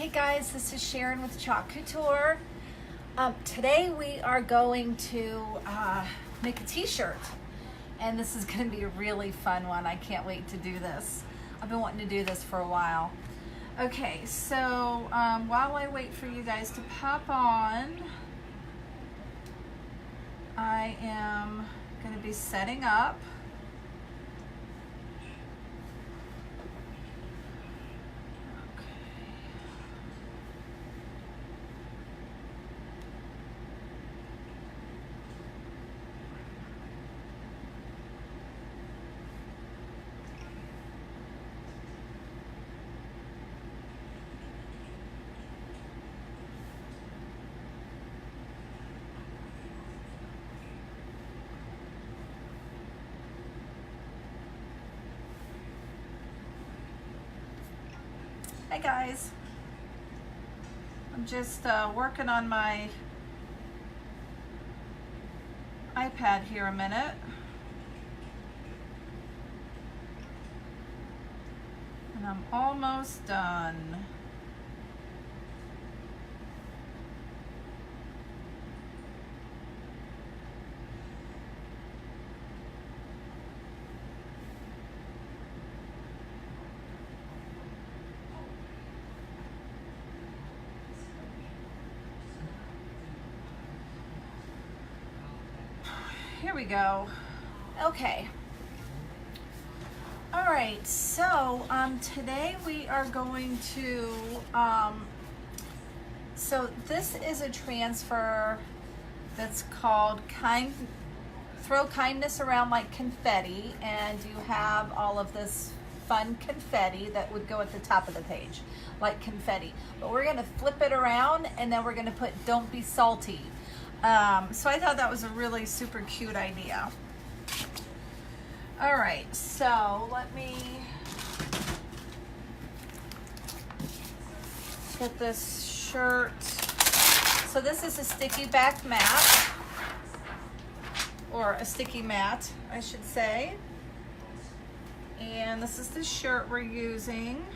Hey guys, this is Sharon with Chalkn. Today we are going to make a t-shirt, and this is going to be a really fun one. I can't wait to do this. I've been wanting to do this for a while. Okay, so while I wait for you guys to pop on, I am going to be setting up. Hey guys, I'm just working on my iPad here a minute. And I'm almost done. Here we go. Okay. All right, so today we are going to, so this is a transfer that's called Throw Kindness Around Like Confetti, and you have all of this fun confetti that would go at the top of the page, like confetti. But we're gonna flip it around, and then we're gonna put Don't Be Salty. So I thought that was a really super cute idea. All right, so let me get this shirt. So this is a sticky back mat, or a sticky mat, I should say. And this is the shirt we're using.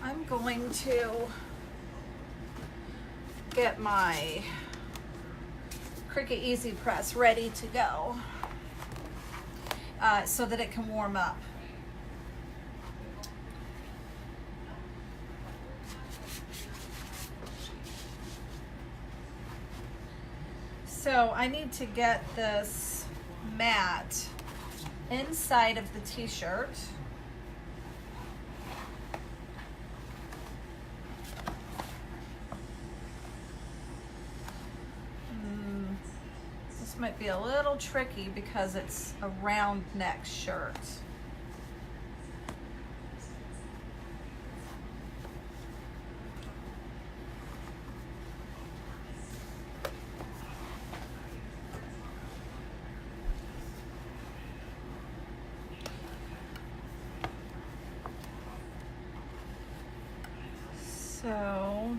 I'm going to get my Cricut Easy Press ready to go so that it can warm up. So I need to get this mat inside of the t-shirt. This might be a little tricky because it's a round neck shirt. So,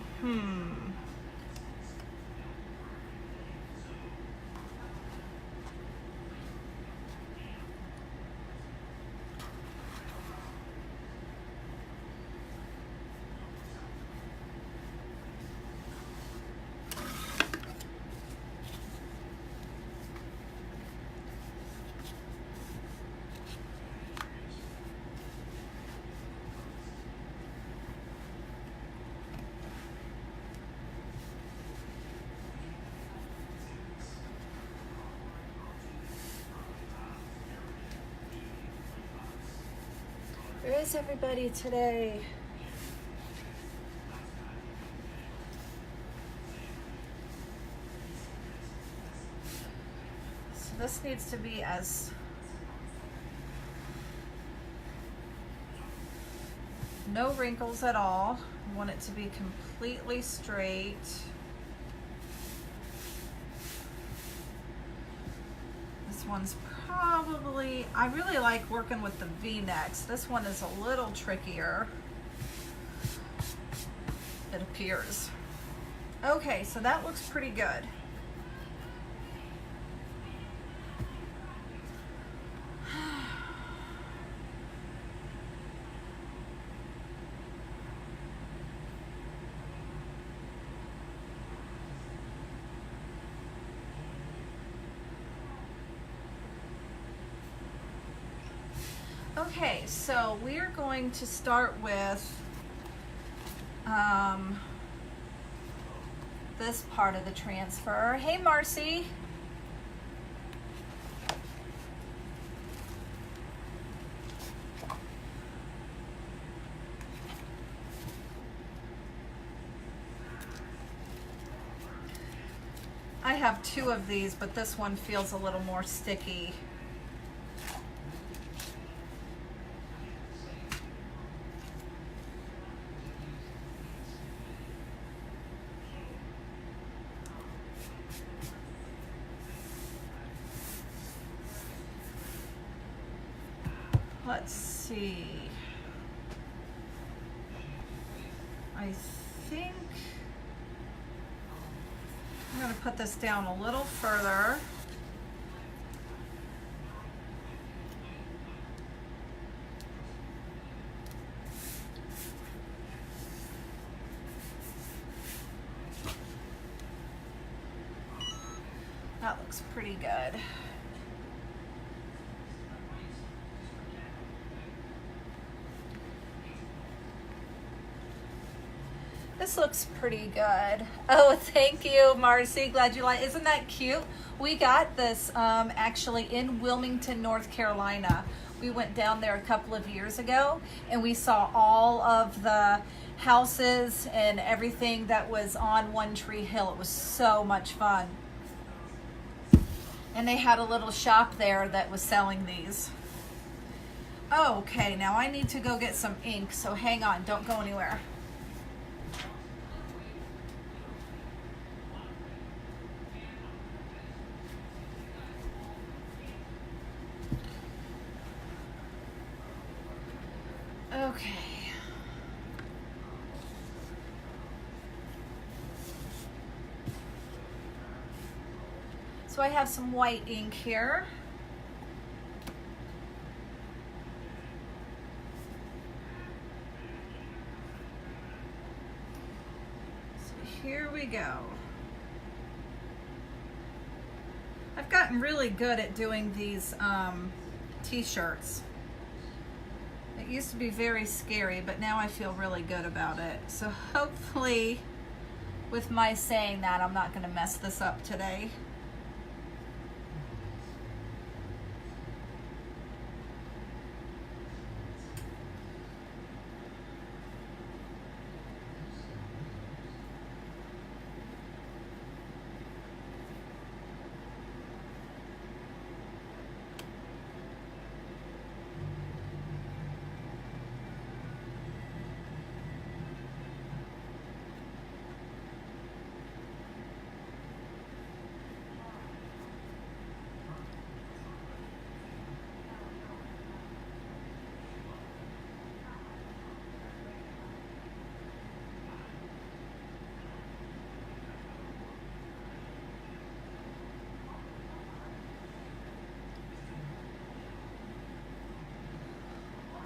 where is everybody today? So this needs to be as no wrinkles at all. I want it to be completely straight. This one's probably, I really like working with the V-necks. This one is a little trickier, it appears. Okay, so that looks pretty good. Okay, so we are going to start with this part of the transfer. Hey, Marcy. I have 2 of these, but this one feels a little more sticky. Let's see. I think I'm going to put this down a little further. That looks pretty good. This looks pretty good. Oh, thank you, Marcy. Glad you like. Isn't that cute? We got this actually in Wilmington, North Carolina. We went down there a couple of years ago, and we saw all of the houses and everything that was on One Tree Hill. It was so much fun. And they had a little shop there that was selling these. Okay, now I need to go get some ink, so hang on, don't go anywhere. Okay. So I have some white ink here. So here we go. I've gotten really good at doing these t-shirts. It used to be very scary, but now I feel really good about it. So hopefully, with my saying that, I'm not going to mess this up today.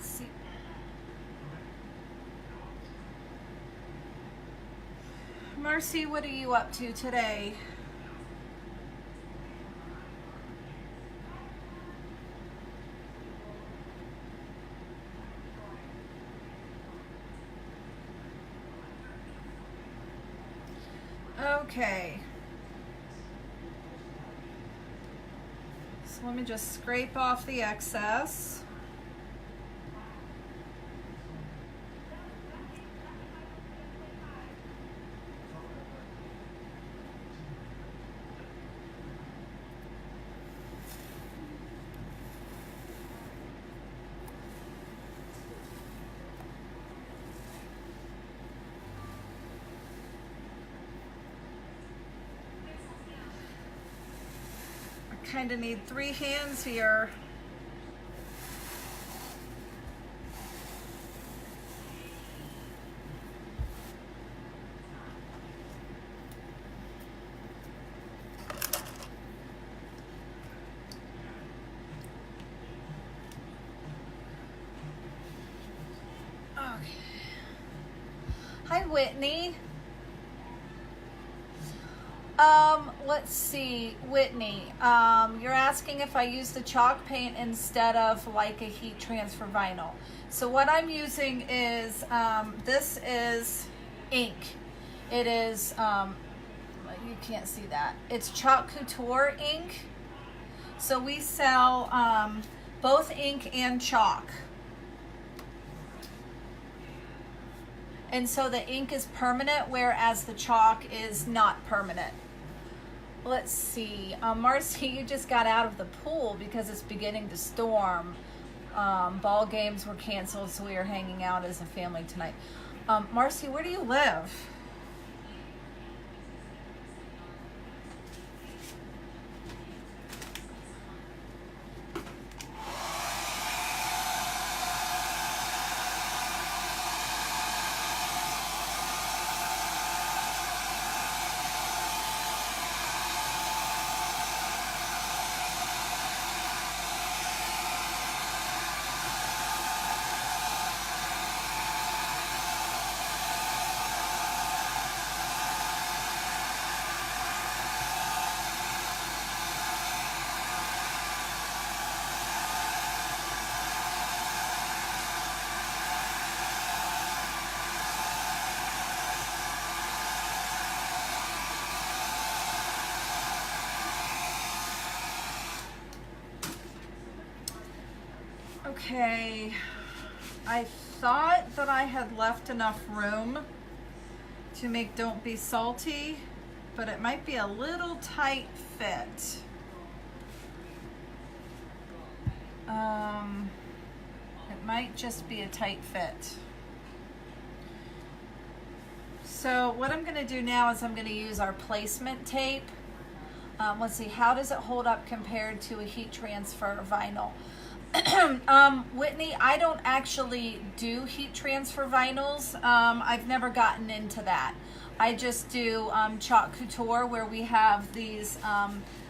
See. Marcy, what are you up to today? Okay. So let me just scrape off the excess. Kind of need 3 hands here. Okay. Hi, Whitney. Let's see, Whitney. You're asking if I use the chalk paint instead of like a heat transfer vinyl. So what I'm using is, this is ink. It is, you can't see that. It's Chalk Couture ink. So we sell both ink and chalk. And so the ink is permanent, whereas the chalk is not permanent. Let's see. Marcy, you just got out of the pool because it's beginning to storm. Ball games were canceled, so we are hanging out as a family tonight. Marcy, where do you live? Okay, I thought that I had left enough room to make Don't Be Salty, but it might be a little tight fit. It might just be a tight fit. So what I'm going to do now is I'm going to use our placement tape. Let's see, how does it hold up compared to a heat transfer vinyl? Whitney, I don't actually do heat transfer vinyls. I've never gotten into that. I just do Chalk Couture, where we have these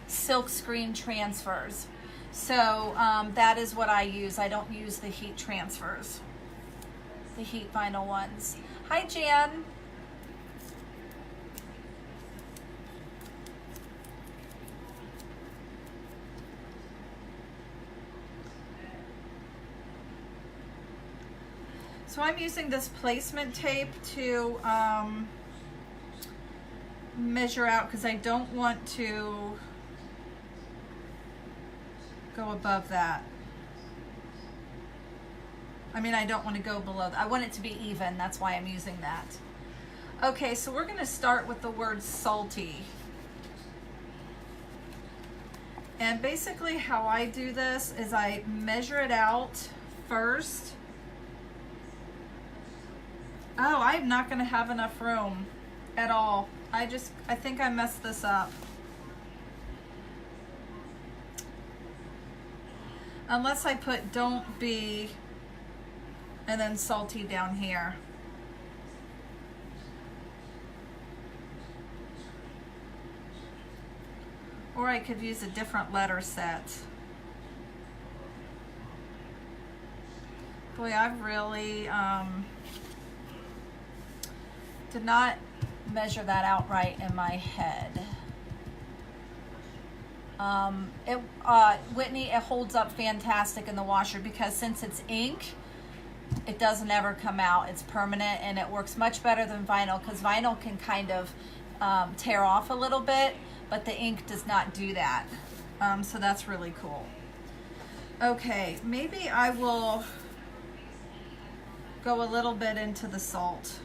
silk screen transfers. So that is what I use. I don't use the heat transfers, the heat vinyl ones. Hi, Jan. So I'm using this placement tape to measure out, because I don't want to go above that. I mean, I don't want to go below that. I want it to be even. That's why I'm using that. Okay, so we're going to start with the word salty. And basically how I do this is I measure it out first. Oh, I'm not going to have enough room at all. I think I messed this up. Unless I put Don't Be and then Salty down here. Or I could use a different letter set. Boy, I've really did not measure that out right in my head. Whitney, it holds up fantastic in the washer, because since it's ink, it doesn't ever come out. It's permanent, and it works much better than vinyl, because vinyl can kind of tear off a little bit, but the ink does not do that. So that's really cool. Okay, maybe I will go a little bit into the salt.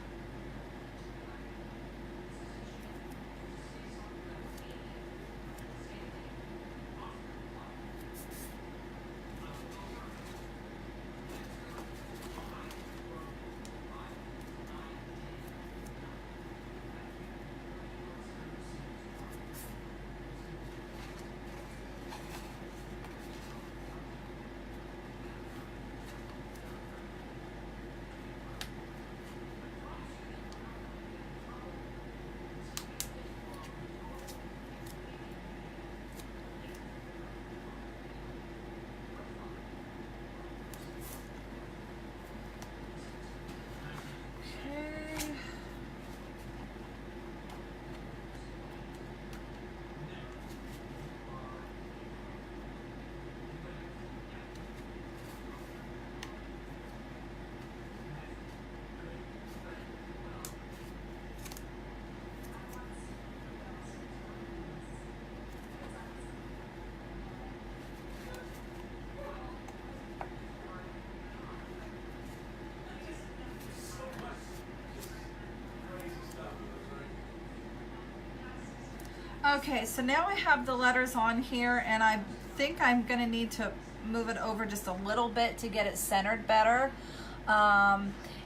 Okay, so now I have the letters on here, and I think I'm going to need to move it over just a little bit to get it centered better.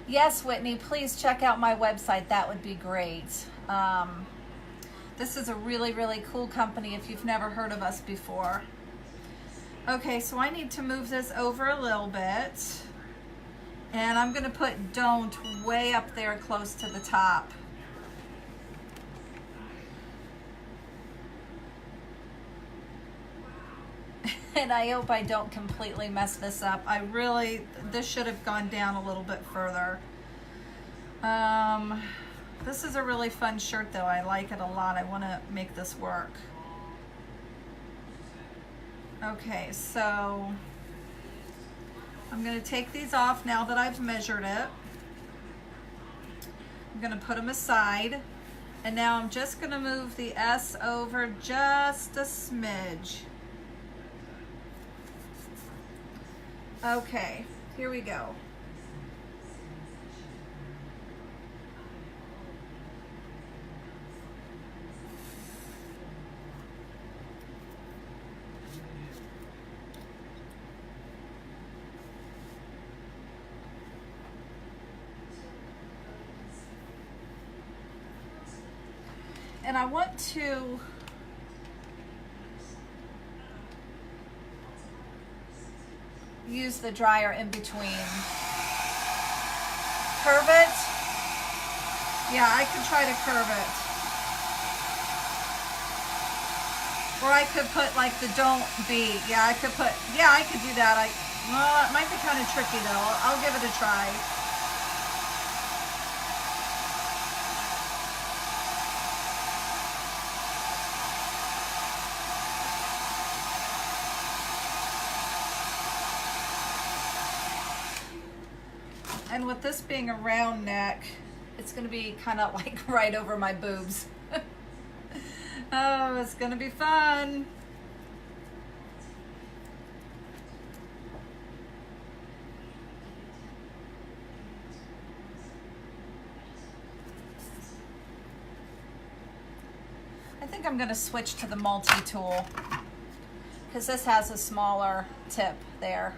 Yes, Whitney, please check out my website. That would be great. This is a really, really cool company if you've never heard of us before. Okay, so I need to move this over a little bit. And I'm going to put don't way up there close to the top. And I hope I don't completely mess this up. This should have gone down a little bit further. This is a really fun shirt though. I like it a lot. I want to make this work. Okay, so I'm going to take these off now that I've measured it. I'm going to put them aside. And now I'm just going to move the S over just a smidge. Okay, here we go. And I want to use the dryer in between. Curve it. Yeah, I could try to curve it. Or I could put like the don't be. Yeah, I could do that. Well, it might be kind of tricky though. I'll give it a try. And with this being a round neck, it's going to be kind of like right over my boobs. Oh, it's going to be fun. I think I'm going to switch to the multi-tool because this has a smaller tip there.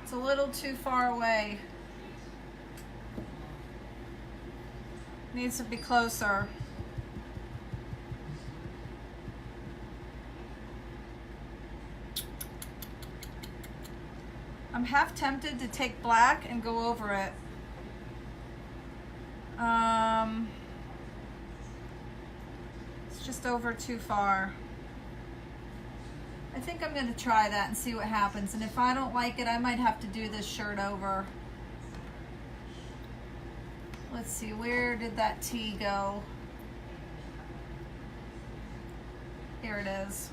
It's a little too far away. Needs to be closer. I'm half tempted to take black and go over it. It's just over too far. I think I'm going to try that and see what happens. And if I don't like it, I might have to do this shirt over. Let's see, where did that T go? Here it is.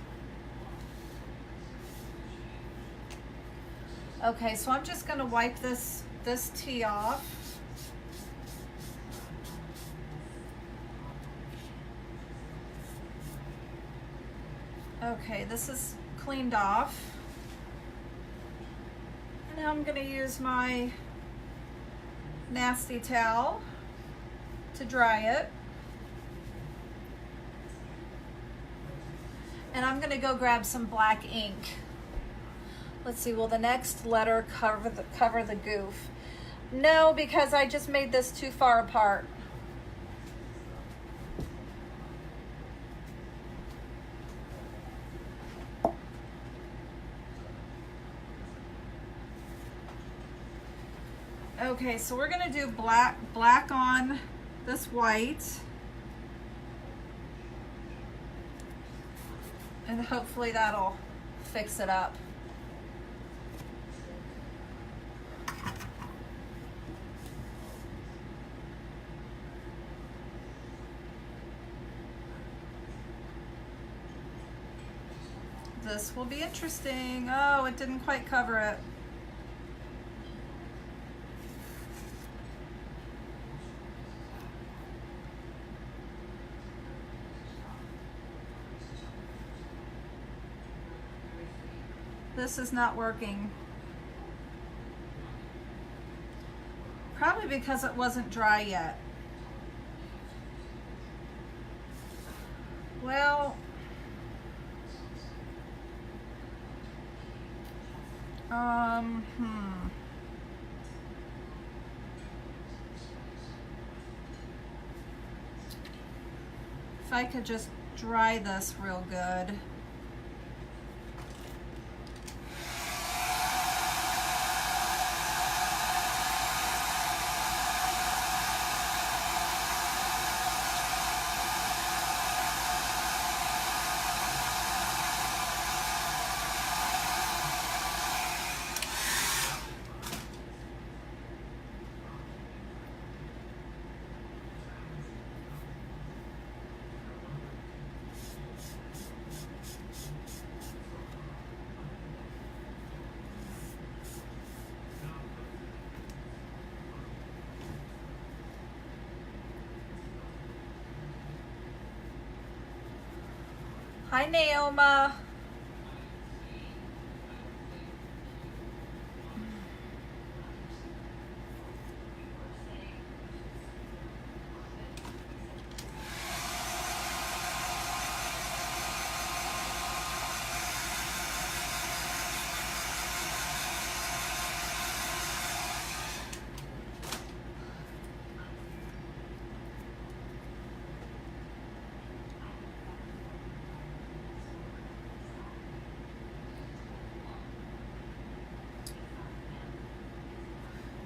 Okay, so I'm just going to wipe this tea off. Okay, this is cleaned off. And now I'm going to use my nasty towel to dry it. And I'm going to go grab some black ink. Let's see, will the next letter cover the goof? No, because I just made this too far apart. Okay, so we're gonna do black on this white. And hopefully that'll fix it up. This will be interesting. Oh, it didn't quite cover it. This is not working. Probably because it wasn't dry yet. Well, If I could just dry this real good. Hi, Naoma.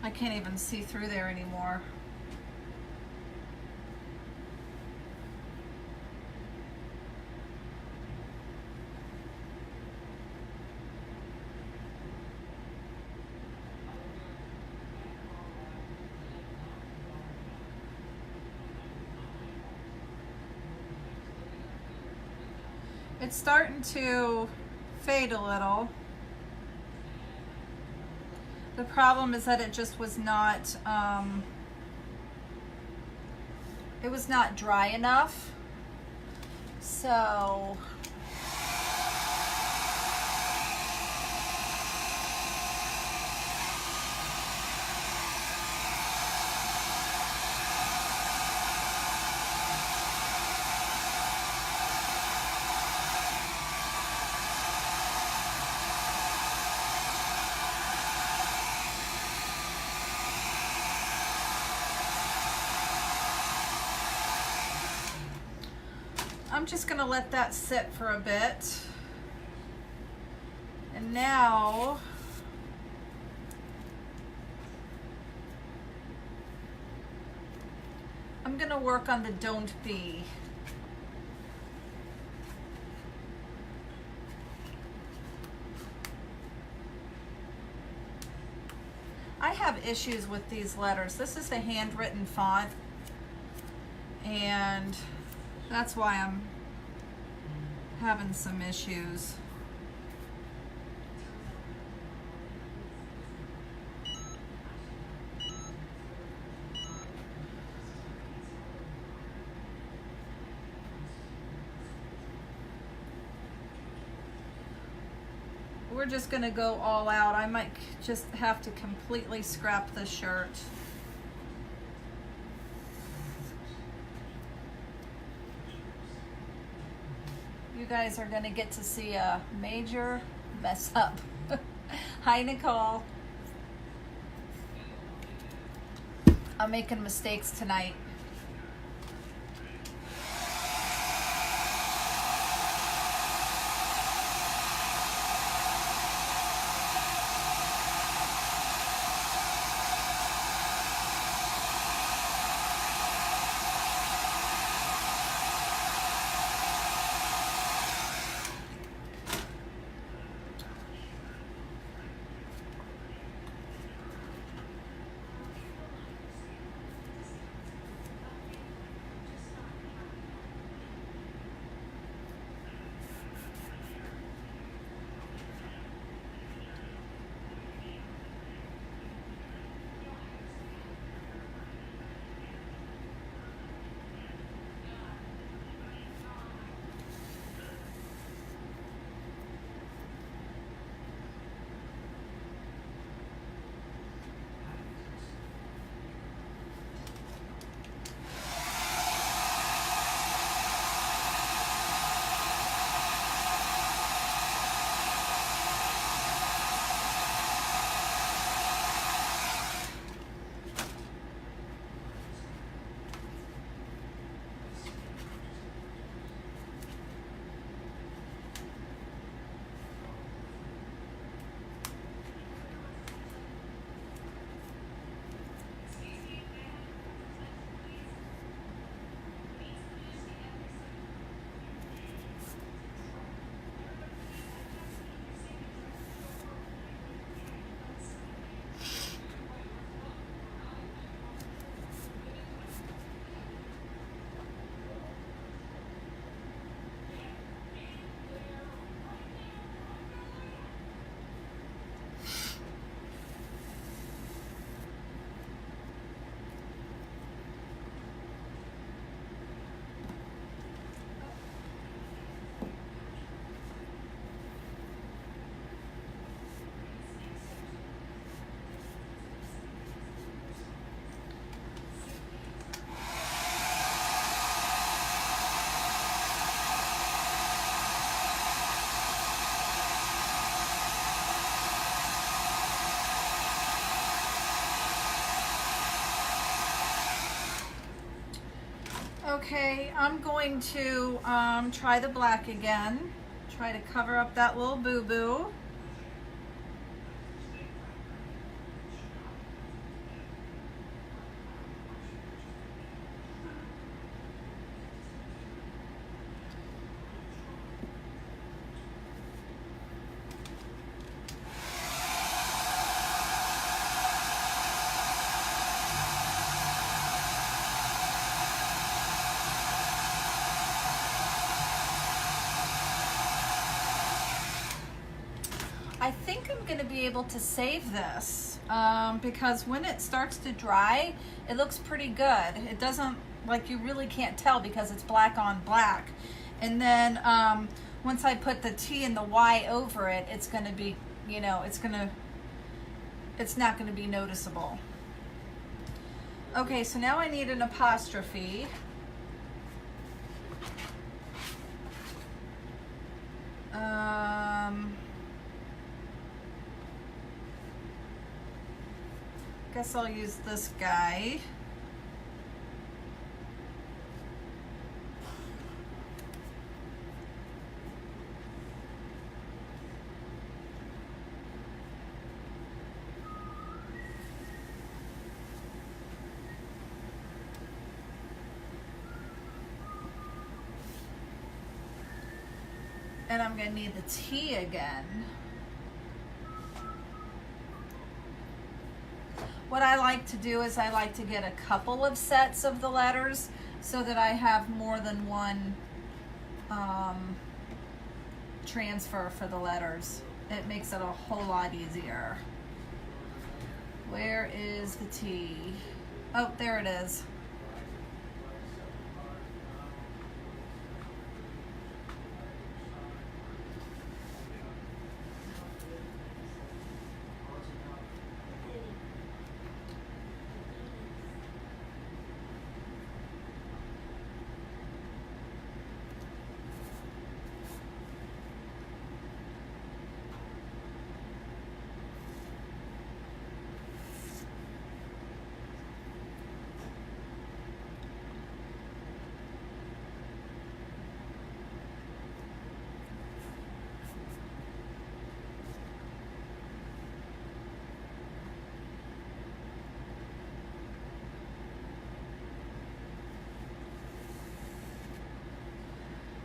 I can't even see through there anymore. It's starting to fade a little. The problem is that it just was not, it was not dry enough. So, I'm just gonna let that sit for a bit. And now, I'm gonna work on the don't be. I have issues with these letters. This is a handwritten font, and that's why I'm having some issues. We're just gonna go all out. I might just have to completely scrap the shirt. You guys are gonna get to see a major mess up. Hi, Nicole. I'm making mistakes tonight. Okay, I'm going to try the black again. Try to cover up that little boo-boo. I think I'm going to be able to save this because when it starts to dry, it looks pretty good. It doesn't, like, you really can't tell because it's black on black. And then once I put the T and the Y over it, it's going to be, you know, it's not going to be noticeable. Okay, so now I need an apostrophe. Guess I'll use this guy. And I'm going to need the T again. What I like to do is I like to get a couple of sets of the letters so that I have more than one transfer for the letters. It makes it a whole lot easier. Where is the T? Oh, there it is.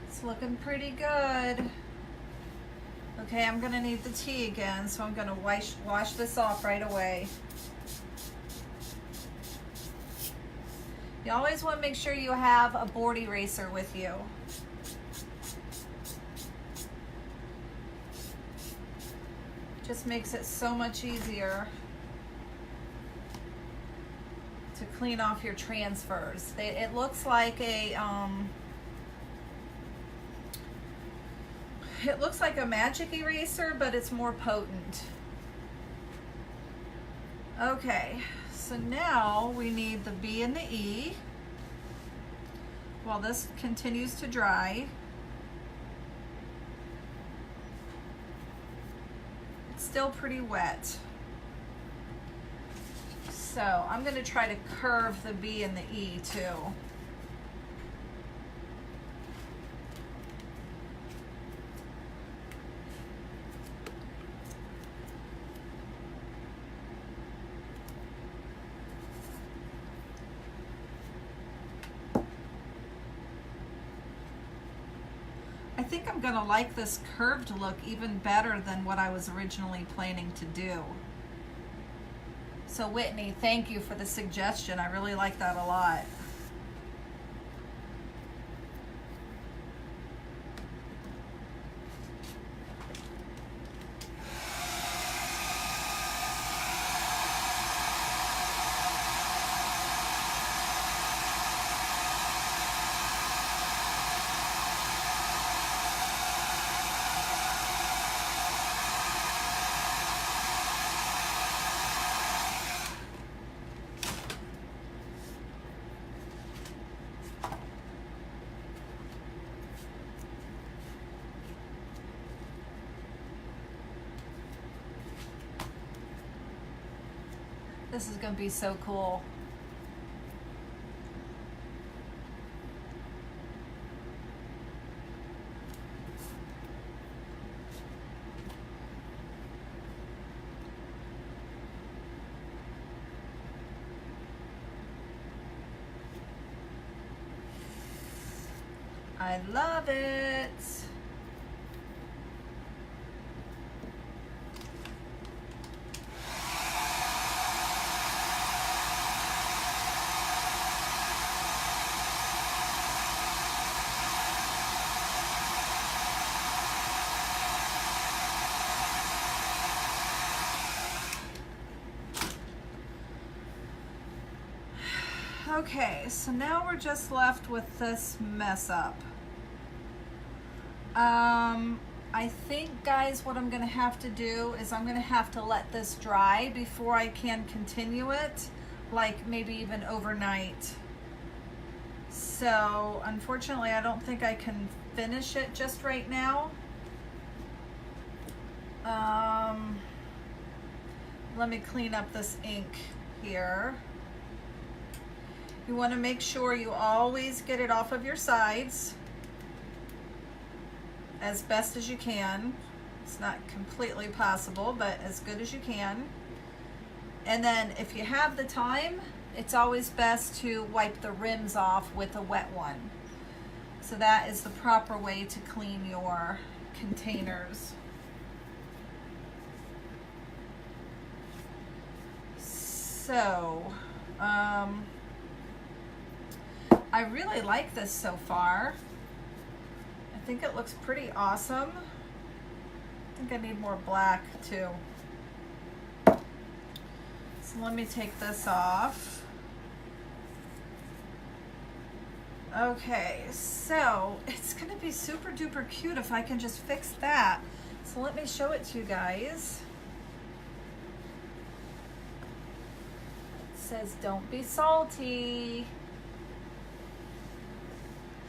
It's looking pretty good. Okay, I'm gonna need the T again, so I'm gonna wash this off right away. You always want to make sure you have a board eraser with you. Just makes it so much easier to clean off your transfers. It looks like a magic eraser, but it's more potent. Okay, so now we need the B and the E while this continues to dry. It's still pretty wet. So I'm going to try to curve the B and the E too. I think I'm gonna like this curved look even better than what I was originally planning to do. So Whitney, thank you for the suggestion. I really like that a lot. This is going to be so cool. I love it. Okay, so now we're just left with this mess up. I think, guys, what I'm going to have to do is I'm going to have to let this dry before I can continue it, like maybe even overnight. So, unfortunately, I don't think I can finish it just right now. Let me clean up this ink here. You want to make sure you always get it off of your sides as best as you can. It's not completely possible, but as good as you can. And then if you have the time, it's always best to wipe the rims off with a wet one. So that is the proper way to clean your containers. So, I really like this so far. I think it looks pretty awesome. think I need more black too. So let me take this off. Okay, so it's gonna be super duper cute if I can just fix that. So let me show it to you guys. It says, don't be salty.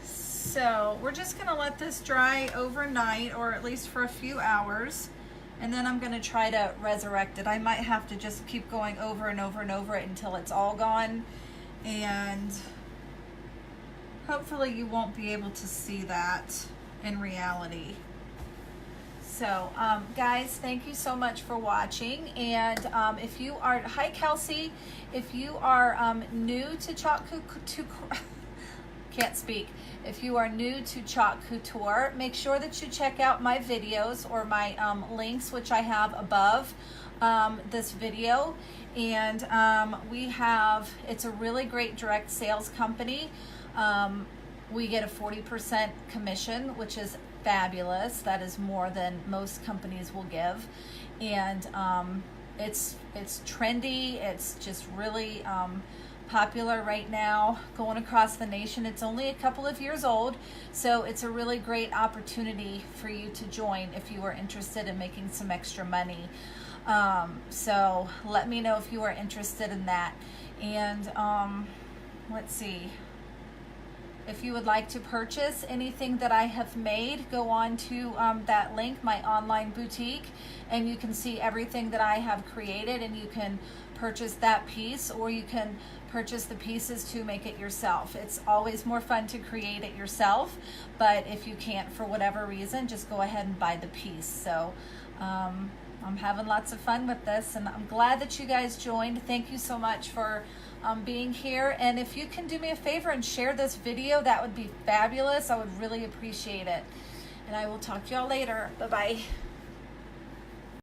So we're just gonna let this dry overnight, or at least for a few hours. And then I'm gonna try to resurrect it. I might have to just keep going over and over and over it until it's all gone. And hopefully you won't be able to see that in reality. So guys, thank you so much for watching. And if you are, hi Kelsey, if you are new to Chalkn, can't speak. If you are new to Chalkn Couture, make sure that you check out my videos or my links, which I have above this video. And we have, it's a really great direct sales company. We get a 40% commission, which is fabulous. That is more than most companies will give. And it's trendy. It's just really popular right now, going across the nation. It's only a couple of years old, so it's a really great opportunity for you to join if you are interested in making some extra money. So let me know if you are interested in that. And let's see. If you would like to purchase anything that I have made, go on to that link, my online boutique, and you can see everything that I have created, and you can purchase that piece, or you can purchase the pieces to make it yourself. It's always more fun to create it yourself, but if you can't for whatever reason, just go ahead and buy the piece. So I'm having lots of fun with this, and I'm glad that you guys joined. Thank you so much for being here. And if you can do me a favor and share this video, that would be fabulous. I would really appreciate it. And I will talk to y'all later. Bye-bye.